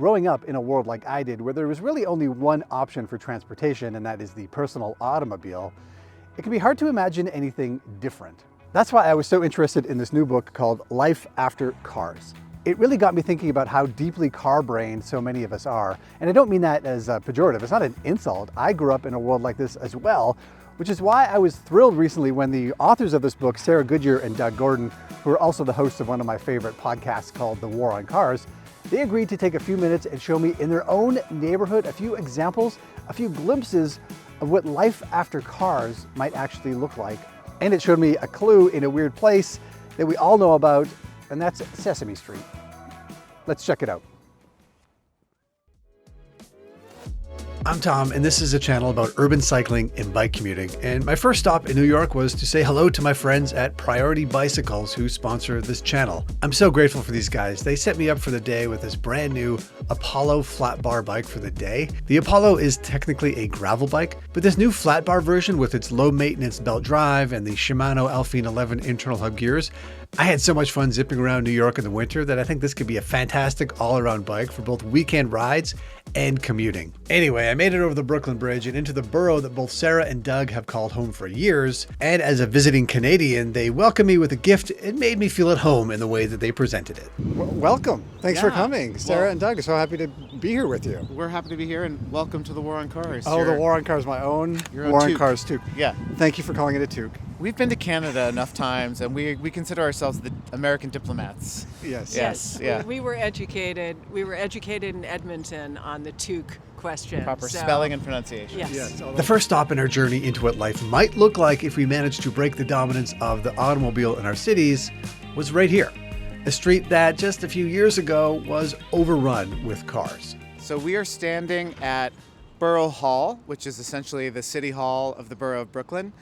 growing up in a world like I did, where there was really only one option for transportation, and that is the personal automobile, it can be hard to imagine anything different. That's why I was so interested in this new book called Life After Cars. It really got me thinking about how deeply car-brained so many of us are. And I don't mean that as pejorative. It's not an insult. I grew up in a world like this as well, which is why I was thrilled recently when the authors of this book, Sarah Goodyear and Doug Gordon, who are also the hosts of one of my favorite podcasts called The War on Cars, they agreed to take a few minutes and show me in their own neighborhood a few examples, a few glimpses of what life after cars might actually look like. And it showed me a clue in a weird place that we all know about, and that's Sesame Street. Let's check it out. I'm Tom, and this is a channel about urban cycling and bike commuting. And my first stop in New York was to say hello to my friends at Priority Bicycles who sponsor this channel. I'm so grateful for these guys. They set me up for the day with this brand new Apollo flat bar bike for the day. The Apollo is technically a gravel bike, but this new flat bar version with its low maintenance belt drive and the Shimano Alpine 11 internal hub gears, I had so much fun zipping around New York in the winter that I think this could be a fantastic all-around bike for both weekend rides and commuting. Anyway, I made it over the Brooklyn Bridge and into the borough that both Sarah and Doug have called home for years. And as a visiting Canadian, they welcomed me with a gift and made me feel at home in the way that they presented it. Welcome. Thanks for coming. Sarah and Doug, so happy to be here with you. We're happy to be here, and welcome to the War on Cars. Oh, the War on Cars, my own War on Cars toque. Yeah. Thank you for calling it a toque. We've been to Canada enough times, and we consider ourselves the American diplomats. Yes. Yeah. We were educated. We were educated in Edmonton on the toque question. Proper spelling and pronunciation. Yes. The first stop in our journey into what life might look like if we managed to break the dominance of the automobile in our cities was right here. A street that just a few years ago was overrun with cars. So we are standing at Borough Hall, which is essentially the city hall of the borough of Brooklyn.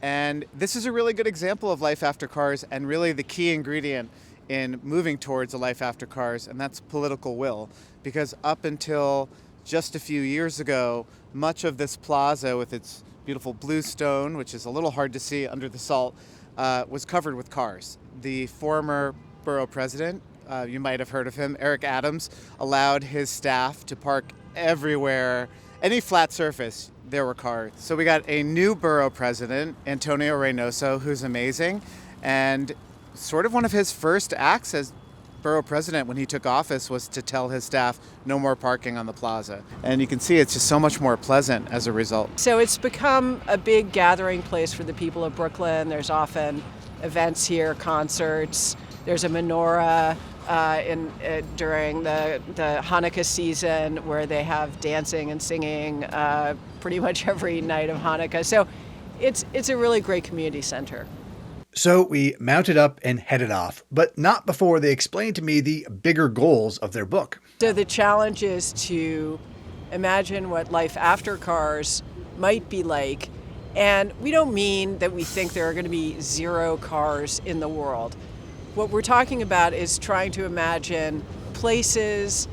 And this is a really good example of life after cars, and really the key ingredient in moving towards a life after cars, and that's political will. Because up until just a few years ago, much of this plaza with its beautiful blue stone, which is a little hard to see under the salt, was covered with cars. The former borough president, you might have heard of him, Eric Adams, allowed his staff to park everywhere, any flat surface. There were cars. So we got a new borough president, Antonio Reynoso, who's amazing. And sort of one of his first acts as borough president when he took office was to tell his staff no more parking on the plaza. And you can see it's just so much more pleasant as a result. So it's become a big gathering place for the people of Brooklyn. There's often events here, concerts. There's a menorah during the Hanukkah season where they have dancing and singing pretty much every night of Hanukkah. So it's a really great community center. So we mounted up and headed off, but not before they explained to me the bigger goals of their book. So the challenge is to imagine what life after cars might be like. And we don't mean that we think there are going to be zero cars in the world. What we're talking about is trying to imagine places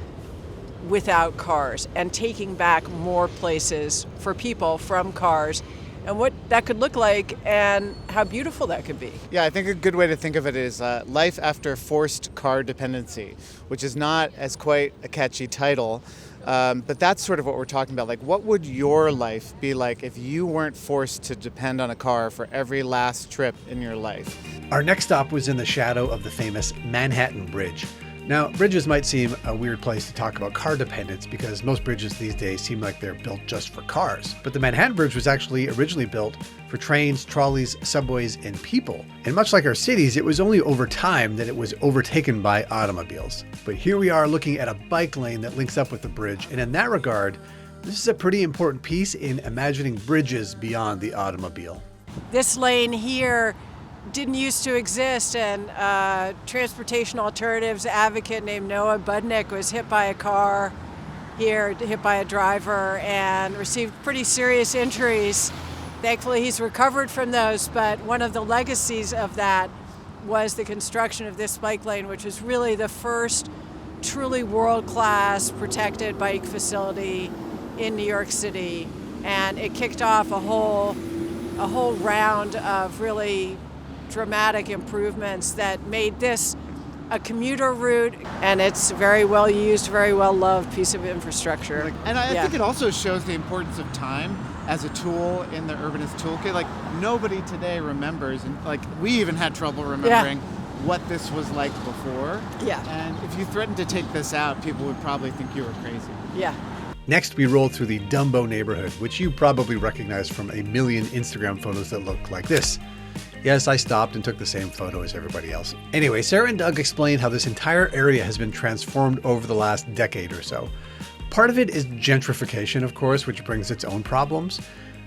without cars and taking back more places for people from cars and what that could look like and how beautiful that could be. Yeah, I think a good way to think of it is life after forced car dependency, which is not as quite a catchy title, but that's sort of what we're talking about. Like, what would your life be like if you weren't forced to depend on a car for every last trip in your life? Our next stop was in the shadow of the famous Manhattan Bridge. Now, bridges might seem a weird place to talk about car dependence because most bridges these days seem like they're built just for cars. But the Manhattan Bridge was actually originally built for trains, trolleys, subways, and people. And much like our cities, it was only over time that it was overtaken by automobiles. But here we are looking at a bike lane that links up with the bridge. And in that regard, this is a pretty important piece in imagining bridges beyond the automobile. This lane here didn't used to exist, and transportation alternatives advocate named Noah Budnick was hit by a car here, hit by a driver, and received pretty serious injuries. Thankfully, he's recovered from those, but one of the legacies of that was the construction of this bike lane, which was really the first truly world-class protected bike facility in New York City, and it kicked off a whole round of really dramatic improvements that made this a commuter route, and it's very well used, very well loved piece of infrastructure. And I think it also shows the importance of time as a tool in the urbanist toolkit. Like, nobody today remembers, and like we even had trouble remembering what this was like before. Yeah. And if you threatened to take this out, people would probably think you were crazy. Yeah. Next, we rolled through the DUMBO neighborhood, which you probably recognize from a million Instagram photos that look like this. Yes, I stopped and took the same photo as everybody else. Anyway, Sarah and Doug explained how this entire area has been transformed over the last decade or so. Part of it is gentrification, of course, which brings its own problems.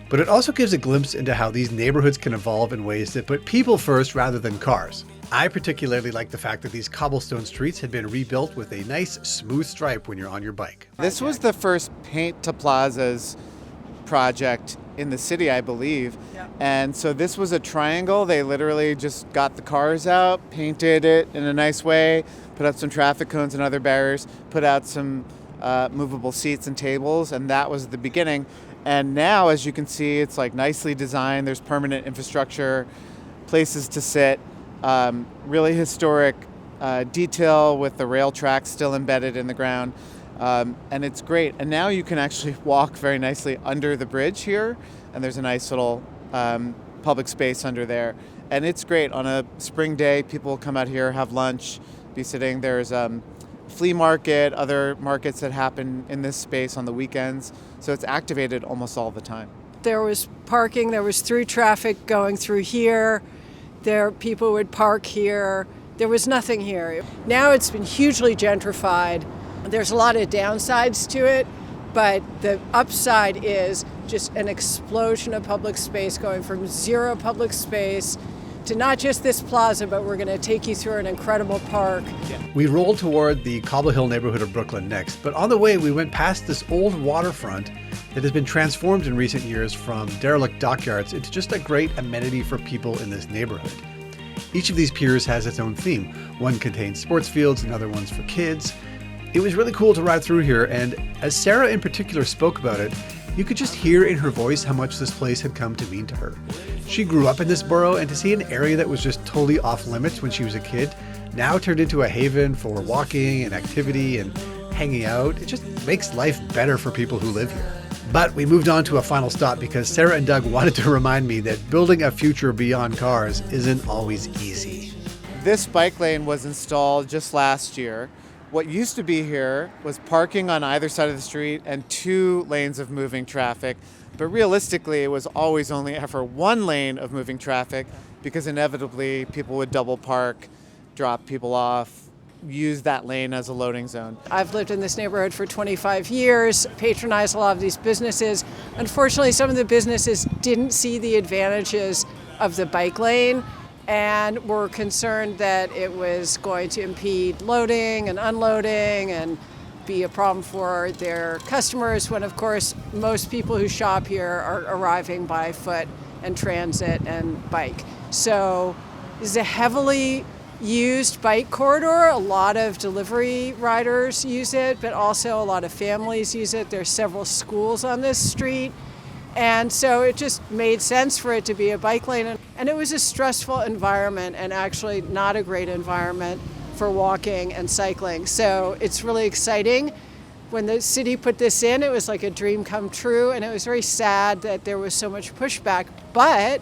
But it also gives a glimpse into how these neighborhoods can evolve in ways that put people first rather than cars. I particularly like the fact that these cobblestone streets had been rebuilt with a nice smooth stripe when you're on your bike. This was the first Paint to Plazas project in the city, I believe. Yeah. And so this was a triangle. They literally just got the cars out, painted it in a nice way, put up some traffic cones and other barriers, put out some movable seats and tables, and that was the beginning. And now, as you can see, it's like nicely designed. There's permanent infrastructure, places to sit, really historic detail with the rail tracks still embedded in the ground. And it's great. And now you can actually walk very nicely under the bridge here, and there's a nice little public space under there. And it's great. On a spring day, people come out here, have lunch, be sitting. There's flea market, other markets that happen in this space on the weekends. So it's activated almost all the time. There was parking, there was through traffic going through here. People would park here. There was nothing here. Now it's been hugely gentrified. There's a lot of downsides to it, but the upside is just an explosion of public space, going from zero public space to not just this plaza, but we're going to take you through an incredible park. We rolled toward the Cobble Hill neighborhood of Brooklyn next, but on the way we went past this old waterfront that has been transformed in recent years from derelict dockyards into just a great amenity for people in this neighborhood. Each of these piers has its own theme. One contains sports fields, another one's for kids. It was really cool to ride through here, and as Sarah in particular spoke about it, you could just hear in her voice how much this place had come to mean to her. She grew up in this borough, and to see an area that was just totally off limits when she was a kid now turned into a haven for walking and activity and hanging out. It just makes life better for people who live here. But we moved on to a final stop because Sarah and Doug wanted to remind me that building a future beyond cars isn't always easy. This bike lane was installed just last year. What used to be here was parking on either side of the street and 2 lanes of moving traffic. But realistically, it was always only ever 1 lane of moving traffic because inevitably people would double park, drop people off, use that lane as a loading zone. I've lived in this neighborhood for 25 years, patronized a lot of these businesses. Unfortunately, some of the businesses didn't see the advantages of the bike lane and were concerned that it was going to impede loading and unloading and be a problem for their customers, when of course most people who shop here are arriving by foot and transit and bike. So this is a heavily used bike corridor. A lot of delivery riders use it, but also a lot of families use it. There's several schools on this street. And so it just made sense for it to be a bike lane. And it was a stressful environment and actually not a great environment for walking and cycling. So it's really exciting. When the city put this in, it was like a dream come true. And it was very sad that there was so much pushback. But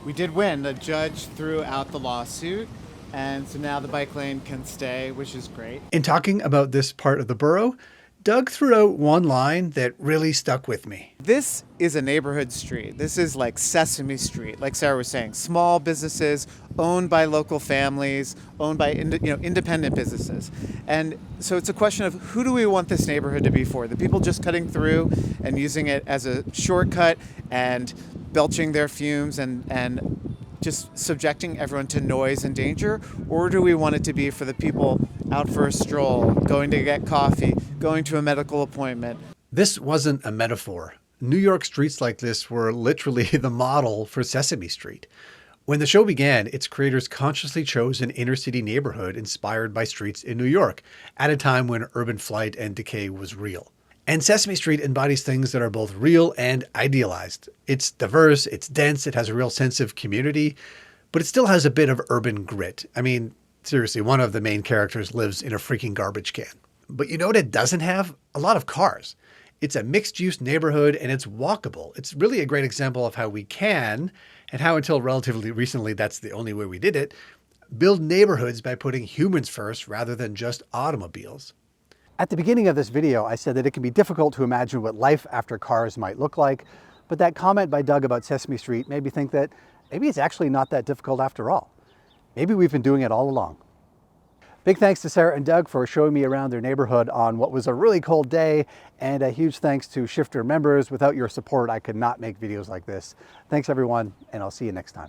We did win. The judge threw out the lawsuit. And so now the bike lane can stay, which is great. In talking about this part of the borough, Doug threw out one line that really stuck with me. This is a neighborhood street. This is like Sesame Street, like Sarah was saying. Small businesses owned by local families, owned by independent businesses. And so it's a question of who do we want this neighborhood to be for? The people just cutting through and using it as a shortcut and belching their fumes and just subjecting everyone to noise and danger? Or do we want it to be for the people out for a stroll, going to get coffee, going to a medical appointment? This wasn't a metaphor. New York streets like this were literally the model for Sesame Street. When the show began, its creators consciously chose an inner city neighborhood inspired by streets in New York at a time when urban flight and decay was real. And Sesame Street embodies things that are both real and idealized. It's diverse, it's dense, it has a real sense of community, but it still has a bit of urban grit. I mean, Seriously, one of the main characters lives in a freaking garbage can. But you know what it doesn't have? A lot of cars. It's a mixed-use neighborhood and it's walkable. It's really a great example of how we can, and how until relatively recently that's the only way we did it, build neighborhoods by putting humans first rather than just automobiles. At the beginning of this video, I said that it can be difficult to imagine what life after cars might look like, but that comment by Doug about Sesame Street made me think that maybe it's actually not that difficult after all. Maybe we've been doing it all along. Big thanks to Sarah and Doug for showing me around their neighborhood on what was a really cold day, and a huge thanks to Shifter members. Without your support, I could not make videos like this. Thanks everyone, and I'll see you next time.